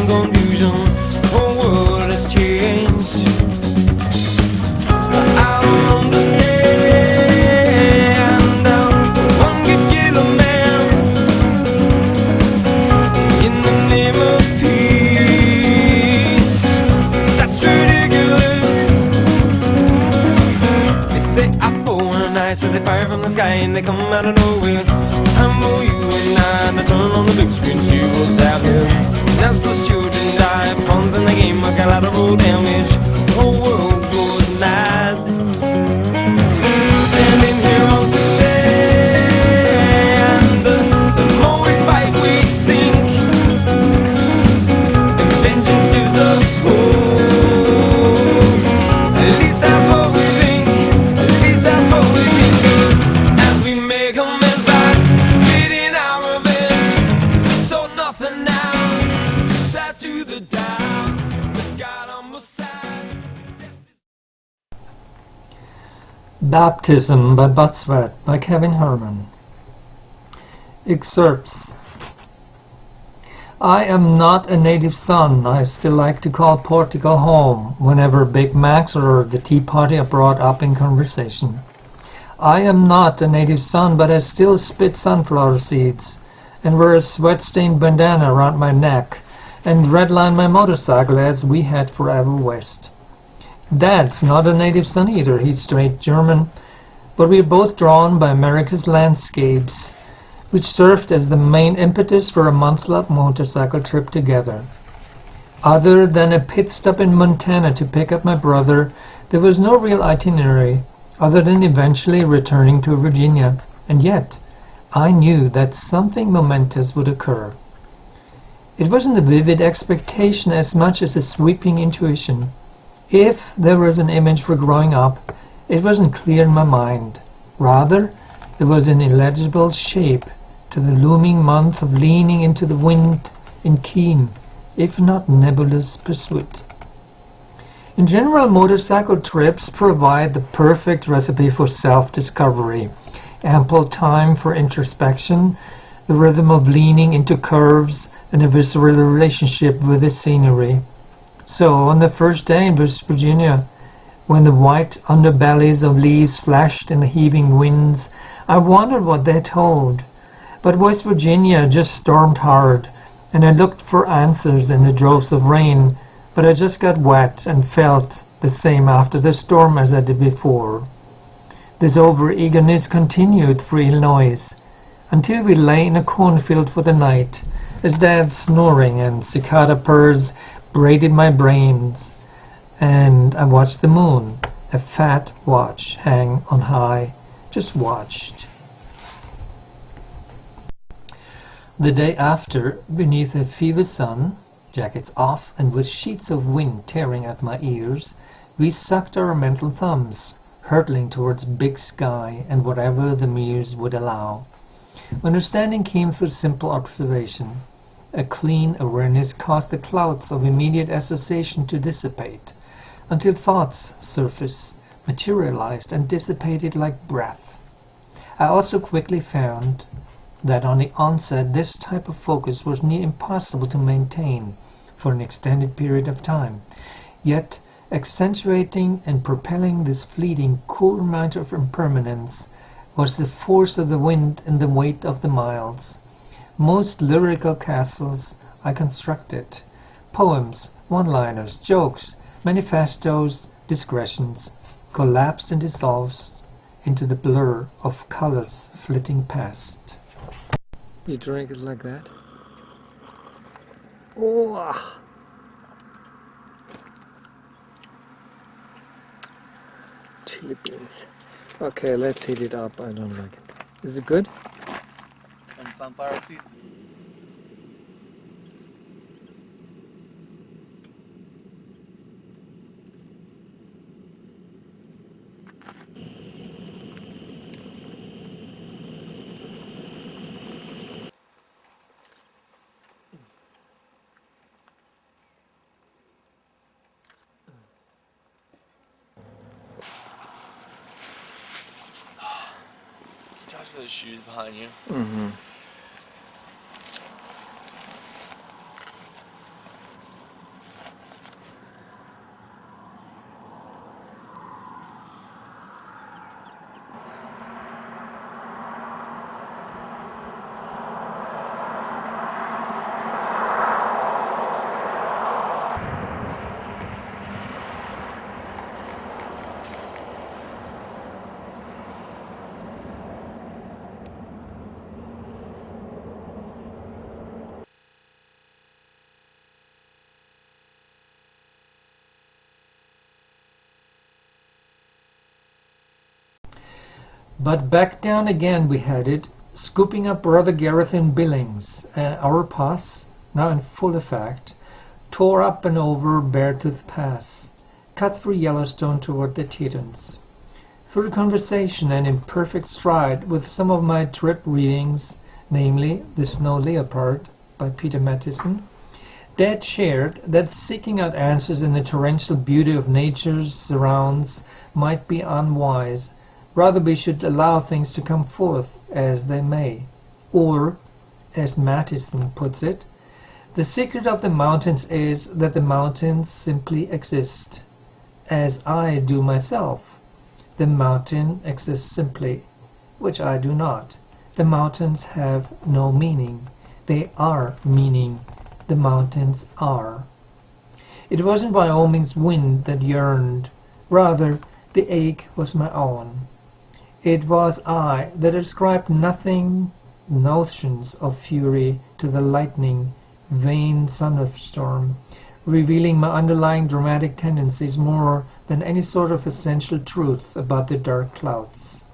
and confusion. Whole world has changed. I don't understand. One good yellow man in the name of peace. That's ridiculous. They say I fall and I say they fire from the sky and they come out of nowhere. Time for you and I to turn on the big screen, see what's out here. As those children die, pawns in the game, I got collateral damage. The whole world goes mad. Standing here on the sand, the more we fight we sink, and vengeance gives us hope. At least that's what we think, at least that's what we think. 'Cause as we make amends by getting our revenge, we saw nothing now, just sat through the doubt, but God on both sides. Baptism by Buttsweat by Kevin Herman. Excerpts. I am not a native son. I still like to call Portugal home whenever Big Macs or the Tea Party are brought up in conversation. I am not a native son, but I still spit sunflower seeds and wear a sweat-stained bandana around my neck and redline my motorcycle as we head forever west. Dad's not a native son either. He's straight German, but we are both drawn by America's landscapes, which served as the main impetus for a month-long motorcycle trip together. Other than a pit stop in Montana to pick up my brother, there was no real itinerary, other than eventually returning to Virginia. And yet, I knew that something momentous would occur. It wasn't a vivid expectation as much as a sweeping intuition. If there was an image for growing up, it wasn't clear in my mind. Rather, there was an illegible shape to the looming month of leaning into the wind in keen, if not nebulous, pursuit. In general, motorcycle trips provide the perfect recipe for self-discovery, ample time for introspection, the rhythm of leaning into curves, and a visceral relationship with the scenery. So, on the first day in West Virginia, when the white underbellies of leaves flashed in the heaving winds, I wondered what they told. But West Virginia just stormed hard, and I looked for answers in the droves of rain, but I just got wet and felt the same after the storm as I did before. This over-eagerness continued through Illinois, until we lay in a cornfield for the night, as Dad's snoring and cicada purrs braided my brains, and I watched the moon, a fat watch, hang on high, just watched. The day after, beneath a fever sun, jackets off and with sheets of wind tearing at my ears, we sucked our mental thumbs, hurtling towards big sky and whatever the muse would allow. Understanding came through simple observation. A clean awareness caused the clouds of immediate association to dissipate, until thoughts surfaced, materialized, and dissipated like breath. I also quickly found that on the onset this type of focus was near impossible to maintain for an extended period of time, yet accentuating and propelling this fleeting, cool reminder of impermanence was the force of the wind and the weight of the miles. Most lyrical castles I constructed, poems, one-liners, jokes, manifestos, digressions, collapsed and dissolved into the blur of colors flitting past. You drink it like that? Oh. Chili beans. Okay, let's heat it up. I don't like it. Is it good? And sunflower seeds. Josh, for the shoes behind you. Mm-hmm. But back down again we headed, scooping up Brother Gareth in Billings. Our pass, now in full effect, tore up and over Beartooth Pass, cut through Yellowstone toward the Tetons. Through conversation and in perfect stride with some of my trip readings, namely The Snow Leopard by Peter Mattison, Dad shared that seeking out answers in the torrential beauty of nature's surrounds might be unwise. Rather we should allow things to come forth as they may. Or, as Mattison puts it, the secret of the mountains is that the mountains simply exist, as I do myself. The mountain exists simply, which I do not. The mountains have no meaning. They are meaning. The mountains are. It wasn't Wyoming's wind that yearned. Rather, the ache was my own. It was I that ascribed nothing, notions of fury to the lightning, vain thunderstorm, revealing my underlying dramatic tendencies more than any sort of essential truth about the dark clouds.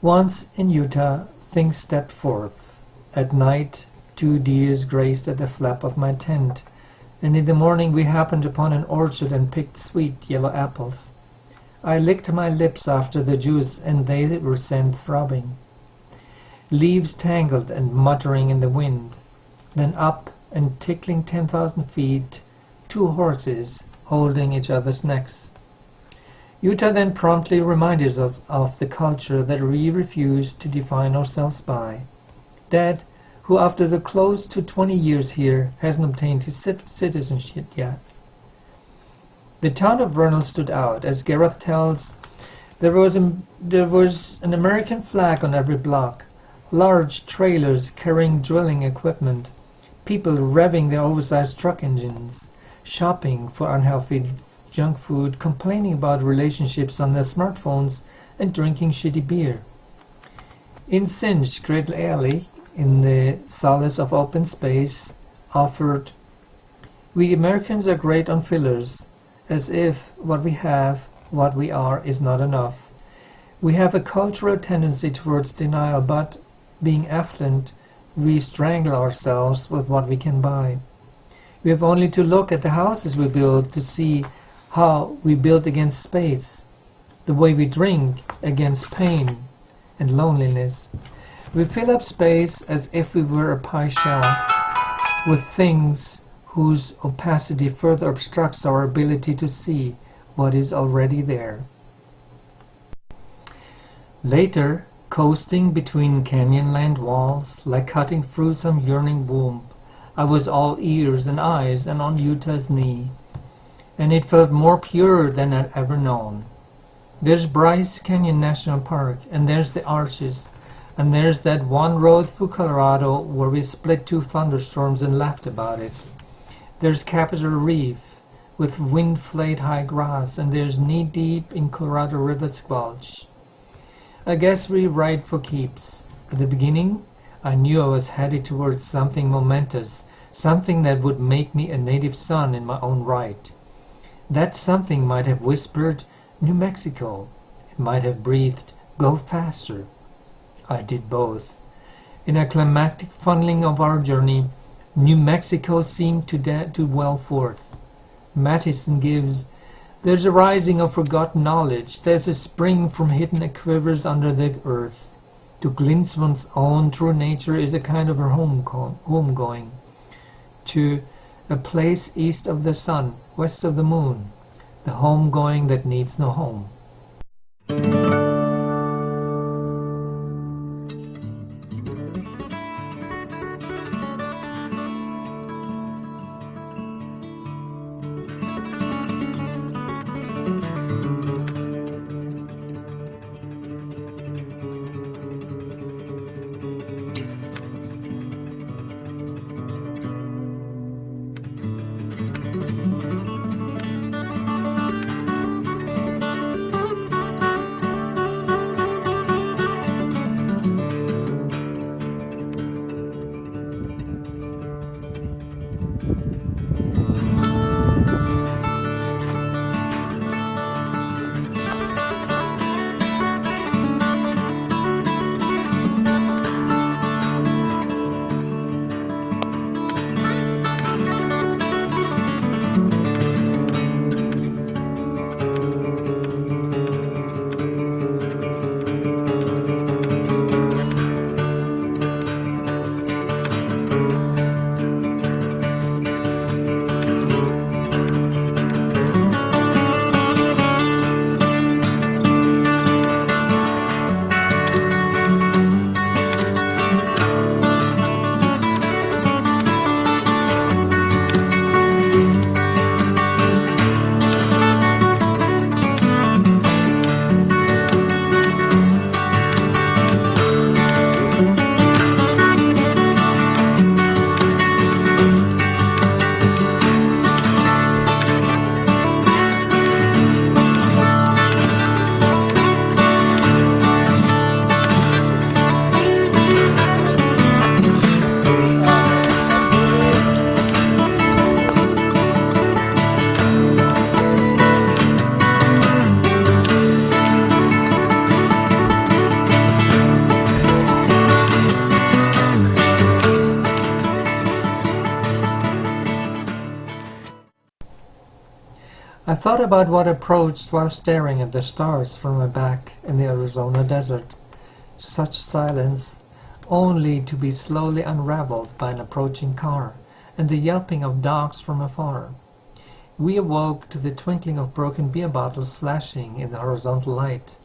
Once in Utah, things stepped forth. At night, 2 deers grazed at the flap of my tent, and in the morning we happened upon an orchard and picked sweet yellow apples. I licked my lips after the juice, and they were sent throbbing. Leaves tangled and muttering in the wind. Then up and tickling 10,000 feet, 2 horses holding each other's necks. Utah then promptly reminded us of the culture that we refuse to define ourselves by. Dad, who after the close to 20 years here hasn't obtained his citizenship yet. The town of Vernal stood out. As Gareth tells, there was an American flag on every block, large trailers carrying drilling equipment, people revving their oversized truck engines, shopping for unhealthy junk food, complaining about relationships on their smartphones, and drinking shitty beer. In Cinch, Great Alley, in the solace of open space, offered, "We Americans are great on fillers, as if what we have, what we are, is not enough. We have a cultural tendency towards denial, but, being affluent, we strangle ourselves with what we can buy. We have only to look at the houses we build to see how we build against space, the way we drink against pain and loneliness. We fill up space as if we were a pie shell with things whose opacity further obstructs our ability to see what is already there." Later, coasting between canyonland walls, like cutting through some yearning womb, I was all ears and eyes and on Utah's knee, and it felt more pure than I'd ever known. There's Bryce Canyon National Park, and there's the Arches, and there's that one road through Colorado where we split 2 thunderstorms and laughed about it. There's Capitol Reef with wind-flayed high grass, and there's knee-deep in Colorado River squelch. I guess we ride for keeps. At the beginning, I knew I was headed towards something momentous, something that would make me a native son in my own right. That something might have whispered, "New Mexico." It might have breathed, "Go faster." I did both. In a climactic funneling of our journey, New Mexico seemed to well forth. Mattison gives, "There's a rising of forgotten knowledge. There's a spring from hidden quivers under the earth. To glimpse one's own true nature is a kind of a homegoing. To a place east of the sun, west of the moon, the homegoing that needs no home." I thought about what approached while staring at the stars from my back in the Arizona desert. Such silence, only to be slowly unraveled by an approaching car and the yelping of dogs from afar. We awoke to the twinkling of broken beer bottles flashing in the horizontal light,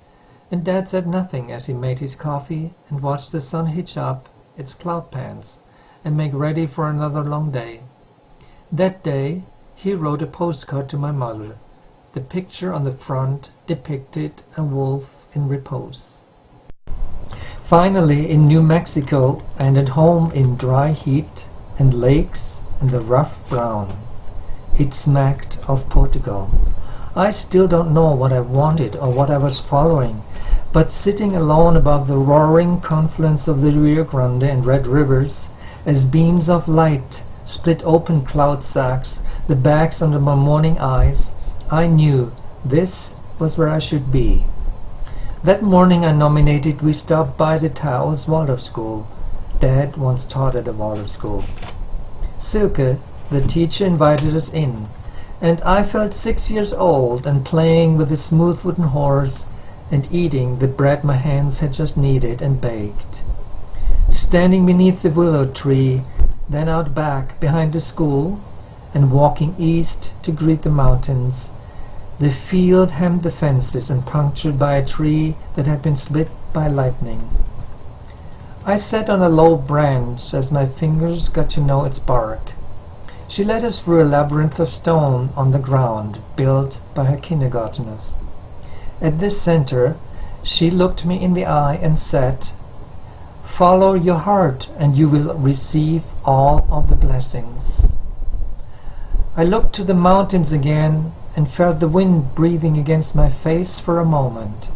and Dad said nothing as he made his coffee and watched the sun hitch up its cloud pants and make ready for another long day. That day, he wrote a postcard to my mother. The picture on the front depicted a wolf in repose. Finally, in New Mexico and at home in dry heat and lakes and the rough brown, it smacked of Portugal. I still don't know what I wanted or what I was following, but sitting alone above the roaring confluence of the Rio Grande and Red Rivers, as beams of light split open cloud sacks, the bags under my morning eyes, I knew this was where I should be. That morning I nominated we stop by the Tao's Waldorf School. Dad once taught at a Waldorf school. Silke, the teacher, invited us in, and I felt 6 years old and playing with a smooth wooden horse and eating the bread my hands had just kneaded and baked. Standing beneath the willow tree, then out back behind the school, and walking east to greet the mountains, the field hemmed the fences and punctured by a tree that had been split by lightning. I sat on a low branch as my fingers got to know its bark. She led us through a labyrinth of stone on the ground built by her kindergarteners. At the center, she looked me in the eye and said, "Follow your heart and you will receive all of the blessings." I looked to the mountains again and felt the wind breathing against my face for a moment.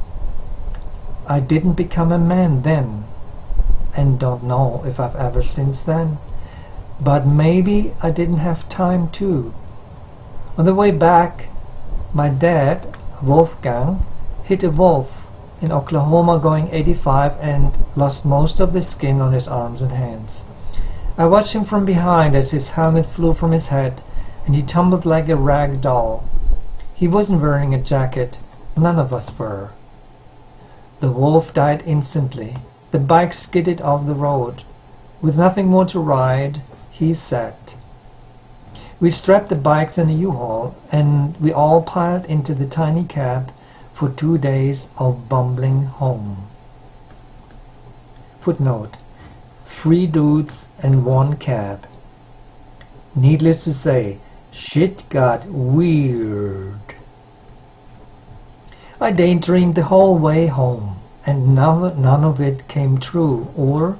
I didn't become a man then, and don't know if I've ever since then, but maybe I didn't have time to. On the way back, my dad, Wolfgang, hit a wolf in Oklahoma going 85 and lost most of the skin on his arms and hands. I watched him from behind as his helmet flew from his head and he tumbled like a rag doll. He wasn't wearing a jacket. None of us were. The wolf died instantly. The bike skidded off the road. With nothing more to ride, he sat. We strapped the bikes in a U-Haul and we all piled into the tiny cab for 2 days of bumbling home. Footnote: 3 dudes and 1 cab. Needless to say, shit got weird. I daydreamed the whole way home, and none of it came true, or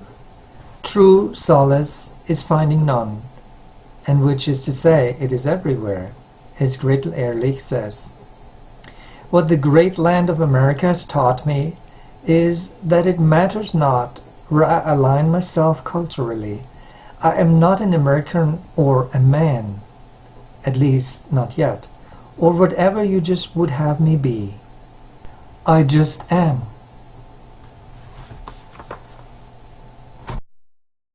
true solace is finding none, and which is to say, it is everywhere, as Gretel Ehrlich says. What the great land of America has taught me is that it matters not where I align myself culturally. I am not an American or a man, at least not yet, or whatever you just would have me be. I just am.